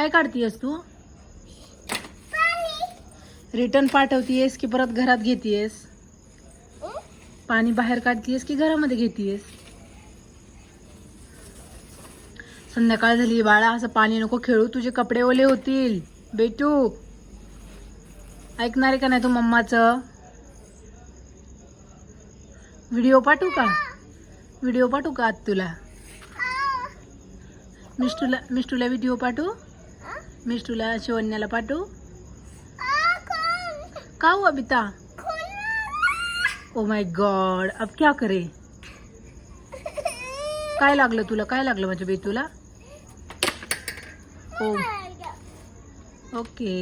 काय काढतीयस तू? रिटर्न पाठवतीयस की परत घरात घेतीयस? पाणी बाहेर काढतीयस की घरामध्ये घेतीयस? संध्याकाळ झाली बाळा, असं पाणी नको खेळू, तुझे कपडे ओले होतील. बेटू ऐकणार आहे का नाही तू मम्माचं? व्हिडिओ पाठवू का? व्हिडिओ पाठवू का आज तुला? मिष्टूला व्हिडिओ पाठवू? मिष्टूला शिवण्याला पाठवू? का हुआ बिता? ओ माय गॉड, अब क्या करे? काय लागलं तुला? काय लागलं माझ्या बेटूला? ओ ओके.